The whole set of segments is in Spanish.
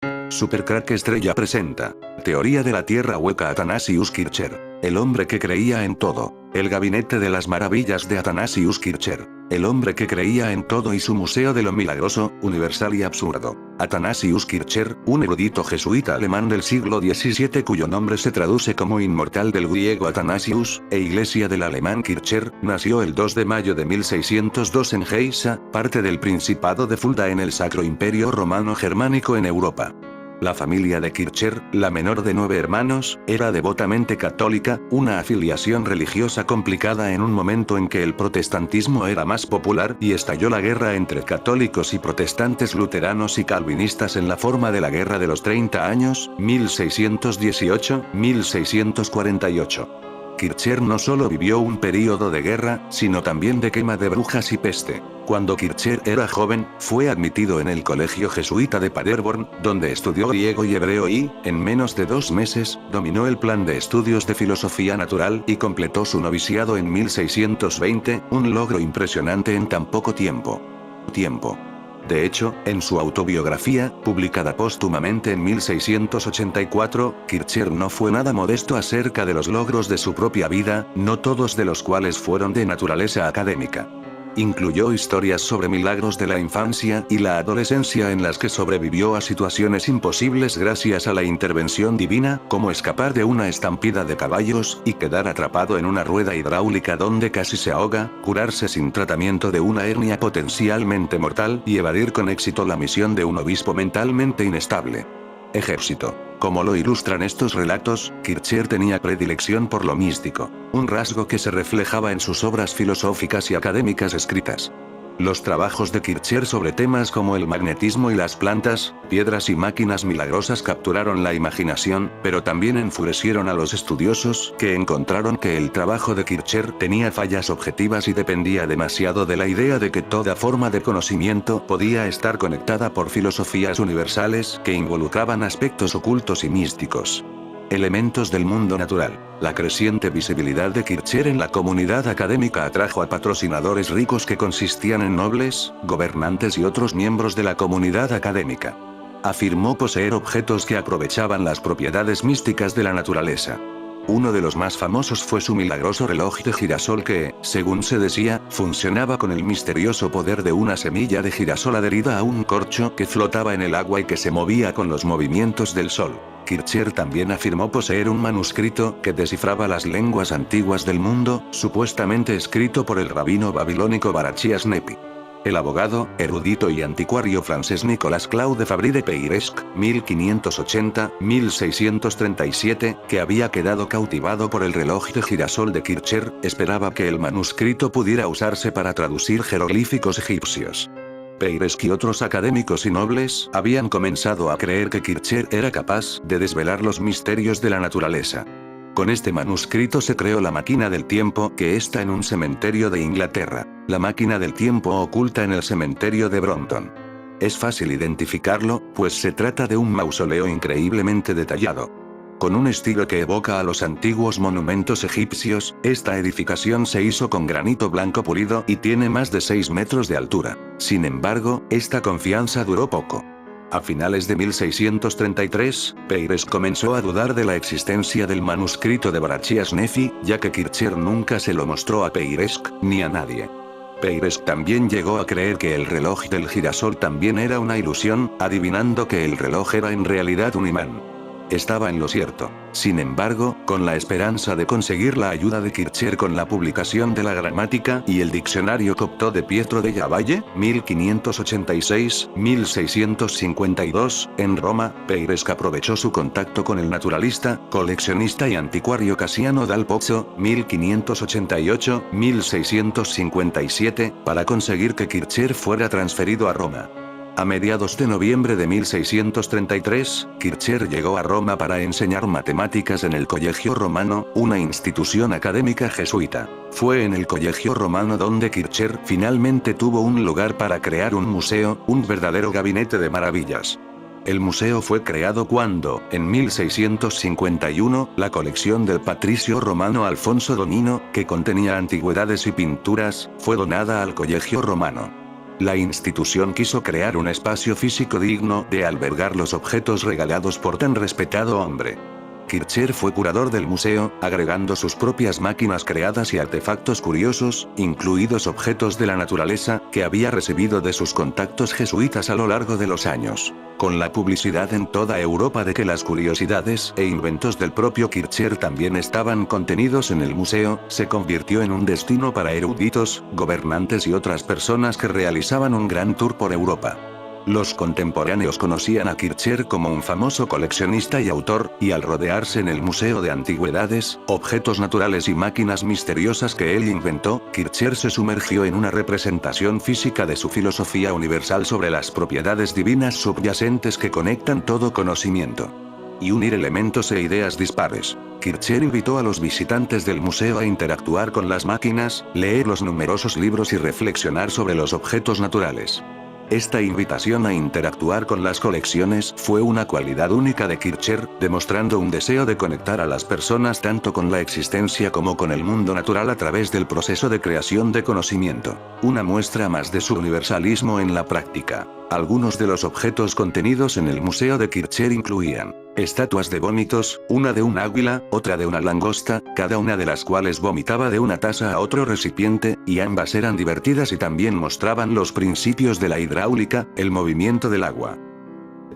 Supercrack Estrella presenta Teoría de la Tierra Hueca. Athanasius Kircher, el hombre que creía en todo. El Gabinete de las Maravillas de Athanasius Kircher, el hombre que creía en todo y su Museo de lo Milagroso, Universal y Absurdo. Athanasius Kircher, un erudito jesuita alemán del siglo XVII cuyo nombre se traduce como inmortal del griego Athanasius, e iglesia del alemán Kircher, nació el 2 de mayo de 1602 en Geisa, parte del Principado de Fulda en el Sacro Imperio Romano Germánico en Europa. La familia de Kircher, la menor de 9 hermanos, era devotamente católica, una afiliación religiosa complicada en un momento en que el protestantismo era más popular y estalló la guerra entre católicos y protestantes luteranos y calvinistas en la forma de la Guerra de los 30 años, 1618-1648. Kircher no solo vivió un período de guerra, sino también de quema de brujas y peste. Cuando Kircher era joven, fue admitido en el colegio jesuita de Paderborn, donde estudió griego y hebreo y, en menos de 2 meses, dominó el plan de estudios de filosofía natural y completó su noviciado en 1620, un logro impresionante en tan poco tiempo. De hecho, en su autobiografía, publicada póstumamente en 1684, Kircher no fue nada modesto acerca de los logros de su propia vida, no todos de los cuales fueron de naturaleza académica. Incluyó historias sobre milagros de la infancia y la adolescencia en las que sobrevivió a situaciones imposibles gracias a la intervención divina, como escapar de una estampida de caballos y quedar atrapado en una rueda hidráulica donde casi se ahoga, curarse sin tratamiento de una hernia potencialmente mortal y evadir con éxito la misión de un obispo mentalmente inestable. Ejército. Como lo ilustran estos relatos, Kircher tenía predilección por lo místico, un rasgo que se reflejaba en sus obras filosóficas y académicas escritas. Los trabajos de Kircher sobre temas como el magnetismo y las plantas, piedras y máquinas milagrosas capturaron la imaginación, pero también enfurecieron a los estudiosos que encontraron que el trabajo de Kircher tenía fallas objetivas y dependía demasiado de la idea de que toda forma de conocimiento podía estar conectada por filosofías universales que involucraban aspectos ocultos y místicos. Elementos del mundo natural. La creciente visibilidad de Kircher en la comunidad académica atrajo a patrocinadores ricos que consistían en nobles, gobernantes y otros miembros de la comunidad académica. Afirmó poseer objetos que aprovechaban las propiedades místicas de la naturaleza. Uno de los más famosos fue su milagroso reloj de girasol que, según se decía, funcionaba con el misterioso poder de una semilla de girasol adherida a un corcho que flotaba en el agua y que se movía con los movimientos del sol. Kircher también afirmó poseer un manuscrito que descifraba las lenguas antiguas del mundo, supuestamente escrito por el rabino babilónico Barachias Nepi. El abogado, erudito y anticuario francés Nicolas Claude Fabry de Peiresc, 1580-1637, que había quedado cautivado por el reloj de girasol de Kircher, esperaba que el manuscrito pudiera usarse para traducir jeroglíficos egipcios. Peiresc y otros académicos y nobles habían comenzado a creer que Kircher era capaz de desvelar los misterios de la naturaleza. Con este manuscrito se creó la máquina del tiempo que está en un cementerio de Inglaterra. La máquina del tiempo oculta en el cementerio de Brompton. Es fácil identificarlo, pues se trata de un mausoleo increíblemente detallado. Con un estilo que evoca a los antiguos monumentos egipcios, esta edificación se hizo con granito blanco pulido y tiene más de 6 metros de altura. Sin embargo, esta confianza duró poco. A finales de 1633, Peiresc comenzó a dudar de la existencia del manuscrito de Barachias Nefi, ya que Kircher nunca se lo mostró a Peiresc, ni a nadie. Peiresc también llegó a creer que el reloj del girasol también era una ilusión, adivinando que el reloj era en realidad un imán. Estaba en lo cierto. Sin embargo, con la esperanza de conseguir la ayuda de Kircher con la publicación de la gramática y el diccionario copto de Pietro della Valle, 1586-1652, en Roma, Peiresc aprovechó su contacto con el naturalista, coleccionista y anticuario Cassiano dal Pozzo, 1588-1657, para conseguir que Kircher fuera transferido a Roma. A mediados de noviembre de 1633, Kircher llegó a Roma para enseñar matemáticas en el Colegio Romano, una institución académica jesuita. Fue en el Colegio Romano donde Kircher finalmente tuvo un lugar para crear un museo, un verdadero gabinete de maravillas. El museo fue creado cuando, en 1651, la colección del patricio romano Alfonso Domino, que contenía antigüedades y pinturas, fue donada al Colegio Romano. La institución quiso crear un espacio físico digno de albergar los objetos regalados por tan respetado hombre. Kircher fue curador del museo, agregando sus propias máquinas creadas y artefactos curiosos, incluidos objetos de la naturaleza, que había recibido de sus contactos jesuitas a lo largo de los años. Con la publicidad en toda Europa de que las curiosidades e inventos del propio Kircher también estaban contenidos en el museo, se convirtió en un destino para eruditos, gobernantes y otras personas que realizaban un gran tour por Europa. Los contemporáneos conocían a Kircher como un famoso coleccionista y autor, y al rodearse en el Museo de Antigüedades, objetos naturales y máquinas misteriosas que él inventó, Kircher se sumergió en una representación física de su filosofía universal sobre las propiedades divinas subyacentes que conectan todo conocimiento. Y unir elementos e ideas dispares. Kircher invitó a los visitantes del museo a interactuar con las máquinas, leer los numerosos libros y reflexionar sobre los objetos naturales. Esta invitación a interactuar con las colecciones fue una cualidad única de Kircher, demostrando un deseo de conectar a las personas tanto con la existencia como con el mundo natural a través del proceso de creación de conocimiento. Una muestra más de su universalismo en la práctica. Algunos de los objetos contenidos en el museo de Kircher incluían estatuas de vómitos, una de un águila, otra de una langosta, cada una de las cuales vomitaba de una taza a otro recipiente, y ambas eran divertidas y también mostraban los principios de la hidráulica, el movimiento del agua.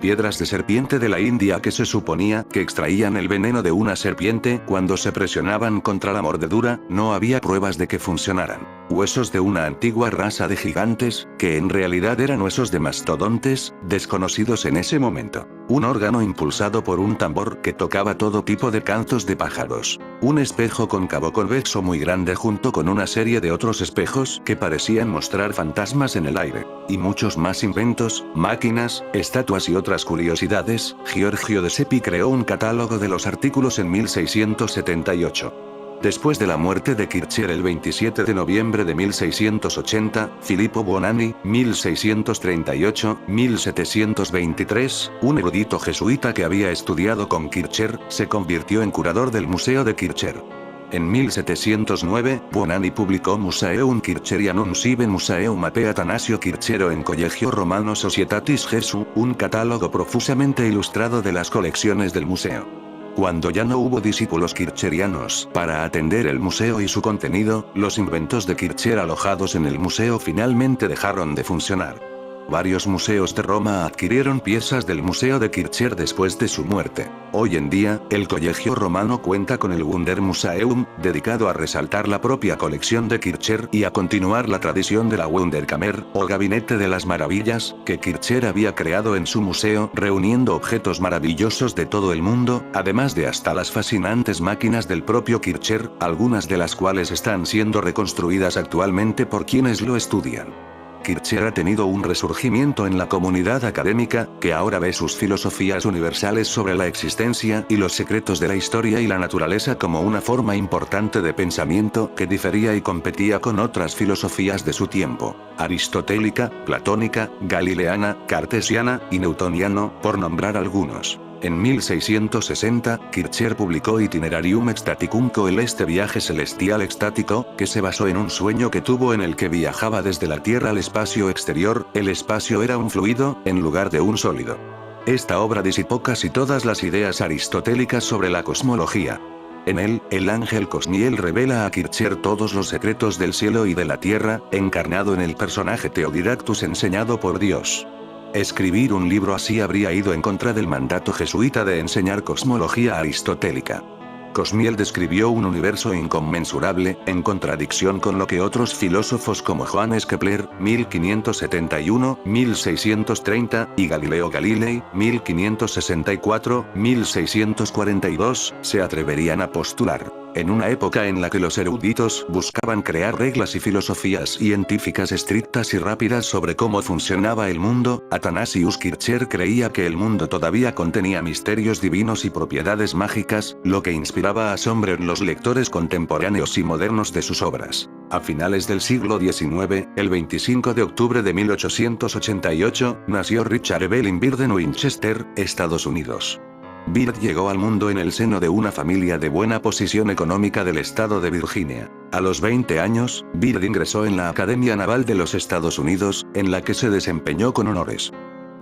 Piedras de serpiente de la India que se suponía que extraían el veneno de una serpiente cuando se presionaban contra la mordedura, no había pruebas de que funcionaran. Huesos de una antigua raza de gigantes, que en realidad eran huesos de mastodontes, desconocidos en ese momento. Un órgano impulsado por un tambor que tocaba todo tipo de cantos de pájaros. Un espejo cóncavo convexo muy grande junto con una serie de otros espejos que parecían mostrar fantasmas en el aire. Y muchos más inventos, máquinas, estatuas y otras curiosidades. Giorgio de Seppi creó un catálogo de los artículos en 1678. Después de la muerte de Kircher el 27 de noviembre de 1680, Filippo Buonanni, 1638-1723, un erudito jesuita que había estudiado con Kircher, se convirtió en curador del Museo de Kircher. En 1709, Buonanni publicó Musaeum Kircherianum sive Musaeum ape Atanasio Kirchero en Collegio Romano Societatis Jesu, un catálogo profusamente ilustrado de las colecciones del museo. Cuando ya no hubo discípulos kircherianos para atender el museo y su contenido, los inventos de Kircher alojados en el museo finalmente dejaron de funcionar. Varios museos de Roma adquirieron piezas del museo de Kircher después de su muerte. Hoy en día, el Colegio Romano cuenta con el Wunder Museum, dedicado a resaltar la propia colección de Kircher y a continuar la tradición de la Wunderkammer, o Gabinete de las Maravillas, que Kircher había creado en su museo, reuniendo objetos maravillosos de todo el mundo, además de hasta las fascinantes máquinas del propio Kircher, algunas de las cuales están siendo reconstruidas actualmente por quienes lo estudian. Kircher ha tenido un resurgimiento en la comunidad académica, que ahora ve sus filosofías universales sobre la existencia y los secretos de la historia y la naturaleza como una forma importante de pensamiento que difería y competía con otras filosofías de su tiempo, aristotélica, platónica, galileana, cartesiana y newtoniano, por nombrar algunos. En 1660, Kircher publicó Itinerarium Ecstaticum Coeleste Viaje Celestial Extático, que se basó en un sueño que tuvo en el que viajaba desde la Tierra al espacio exterior. El espacio era un fluido, en lugar de un sólido. Esta obra disipó casi todas las ideas aristotélicas sobre la cosmología. En él, el ángel Cosmiel revela a Kircher todos los secretos del cielo y de la tierra, encarnado en el personaje Theodidactus enseñado por Dios. Escribir un libro así habría ido en contra del mandato jesuita de enseñar cosmología aristotélica. Cosmiel describió un universo inconmensurable, en contradicción con lo que otros filósofos como Johannes Kepler, 1571-1630, y Galileo Galilei, 1564-1642, se atreverían a postular. En una época en la que los eruditos buscaban crear reglas y filosofías científicas estrictas y rápidas sobre cómo funcionaba el mundo, Athanasius Kircher creía que el mundo todavía contenía misterios divinos y propiedades mágicas, lo que inspiraba asombro en los lectores contemporáneos y modernos de sus obras. A finales del siglo XIX, el 25 de octubre de 1888, nació Richard Evelyn Byrd en Winchester, Estados Unidos. Byrd llegó al mundo en el seno de una familia de buena posición económica del estado de Virginia. A los 20 años, Byrd ingresó en la Academia Naval de los Estados Unidos, en la que se desempeñó con honores.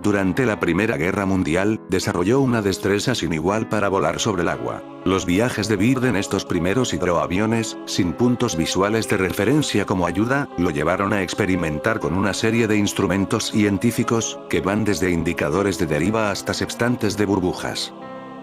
Durante la Primera Guerra Mundial, desarrolló una destreza sin igual para volar sobre el agua. Los viajes de Byrd en estos primeros hidroaviones, sin puntos visuales de referencia como ayuda, lo llevaron a experimentar con una serie de instrumentos científicos, que van desde indicadores de deriva hasta sextantes de burbujas.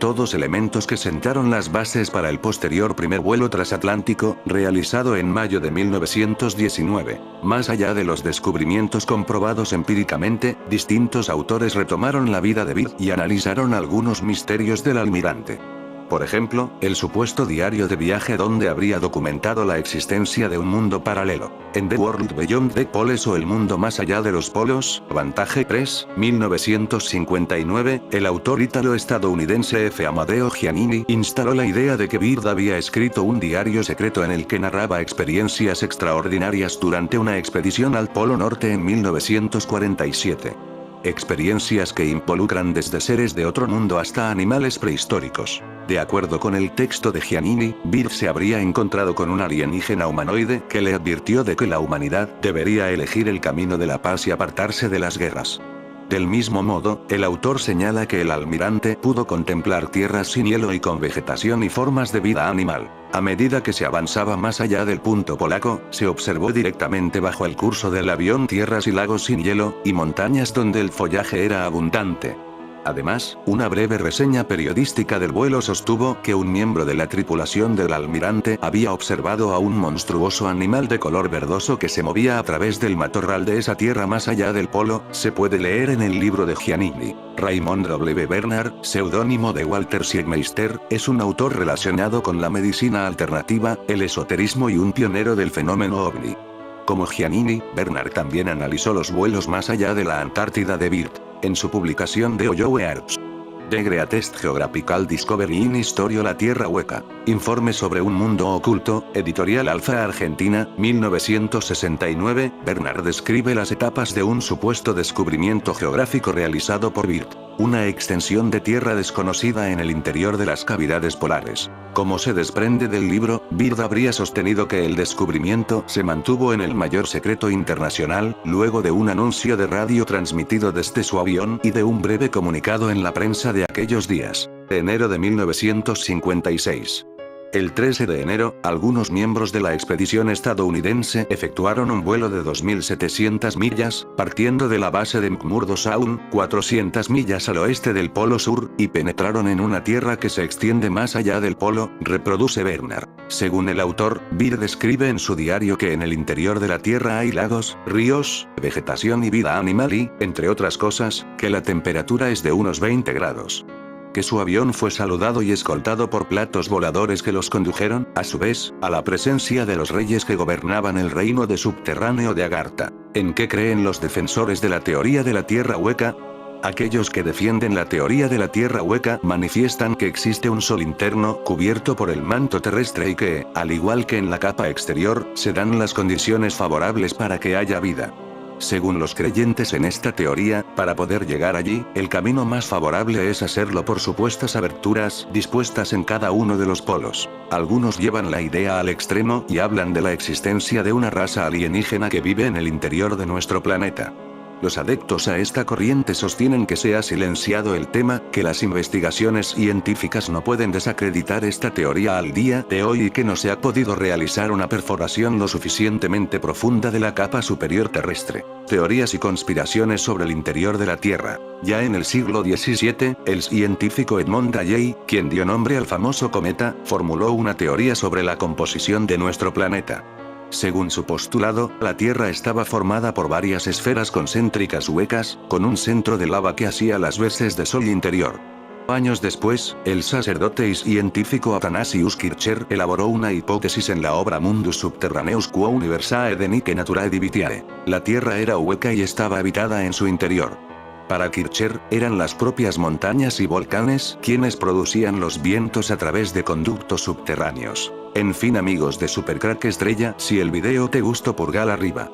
Todos elementos que sentaron las bases para el posterior primer vuelo transatlántico, realizado en mayo de 1919. Más allá de los descubrimientos comprobados empíricamente, distintos autores retomaron la vida de Byrd y analizaron algunos misterios del almirante. Por ejemplo, el supuesto diario de viaje donde habría documentado la existencia de un mundo paralelo. En The World Beyond the Poles o El mundo más allá de los polos, Vantage Press, 1959, el autor ítalo-estadounidense F. Amadeo Giannini instaló la idea de que Byrd había escrito un diario secreto en el que narraba experiencias extraordinarias durante una expedición al Polo Norte en 1947. Experiencias que involucran desde seres de otro mundo hasta animales prehistóricos. De acuerdo con el texto de Giannini, Byrd se habría encontrado con un alienígena humanoide que le advirtió de que la humanidad debería elegir el camino de la paz y apartarse de las guerras. Del mismo modo, el autor señala que el almirante pudo contemplar tierras sin hielo y con vegetación y formas de vida animal. A medida que se avanzaba más allá del punto polaco, se observó directamente bajo el curso del avión tierras y lagos sin hielo, y montañas donde el follaje era abundante. Además, una breve reseña periodística del vuelo sostuvo que un miembro de la tripulación del almirante había observado a un monstruoso animal de color verdoso que se movía a través del matorral de esa tierra más allá del polo. Se puede leer en el libro de Giannini. Raymond W. Bernard, seudónimo de Walter Siegmeister, es un autor relacionado con la medicina alternativa, el esoterismo y un pionero del fenómeno ovni. Como Giannini, Bernard también analizó los vuelos más allá de la Antártida de Byrd. En su publicación de Oyoe Earth, The Greatest Geographical Discovery in History, La Tierra Hueca. Informe sobre un mundo oculto, Editorial Alfa Argentina, 1969, Bernard describe las etapas de un supuesto descubrimiento geográfico realizado por Byrd. Una extensión de tierra desconocida en el interior de las cavidades polares. Como se desprende del libro, Byrd habría sostenido que el descubrimiento se mantuvo en el mayor secreto internacional, luego de un anuncio de radio transmitido desde su avión y de un breve comunicado en la prensa de aquellos días. Enero de 1956. El 13 de enero, algunos miembros de la expedición estadounidense efectuaron un vuelo de 2.700 millas, partiendo de la base de McMurdo Sound, 400 millas al oeste del Polo Sur, y penetraron en una tierra que se extiende más allá del polo, reproduce Bernard. Según el autor, Byrd escribe en su diario que en el interior de la Tierra hay lagos, ríos, vegetación y vida animal y, entre otras cosas, que la temperatura es de unos 20 grados. Que su avión fue saludado y escoltado por platos voladores que los condujeron, a su vez, a la presencia de los reyes que gobernaban el reino de subterráneo de Agartha. ¿En qué creen los defensores de la teoría de la Tierra hueca? Aquellos que defienden la teoría de la Tierra hueca manifiestan que existe un sol interno cubierto por el manto terrestre y que, al igual que en la capa exterior, se dan las condiciones favorables para que haya vida. Según los creyentes en esta teoría, para poder llegar allí, el camino más favorable es hacerlo por supuestas aberturas dispuestas en cada uno de los polos. Algunos llevan la idea al extremo y hablan de la existencia de una raza alienígena que vive en el interior de nuestro planeta. Los adeptos a esta corriente sostienen que se ha silenciado el tema, que las investigaciones científicas no pueden desacreditar esta teoría al día de hoy y que no se ha podido realizar una perforación lo suficientemente profunda de la capa superior terrestre. Teorías y conspiraciones sobre el interior de la Tierra. Ya en el siglo XVII, el científico Edmond Halley, quien dio nombre al famoso cometa, formuló una teoría sobre la composición de nuestro planeta. Según su postulado, la Tierra estaba formada por varias esferas concéntricas huecas, con un centro de lava que hacía las veces de sol interior. Años después, el sacerdote y científico Athanasius Kircher elaboró una hipótesis en la obra Mundus Subterraneus Quo Universae de Nike Naturae Divitiae. La Tierra era hueca y estaba habitada en su interior. Para Kircher, eran las propias montañas y volcanes quienes producían los vientos a través de conductos subterráneos. En fin, amigos de Supercrack Estrella, si el video te gustó, pulgar arriba.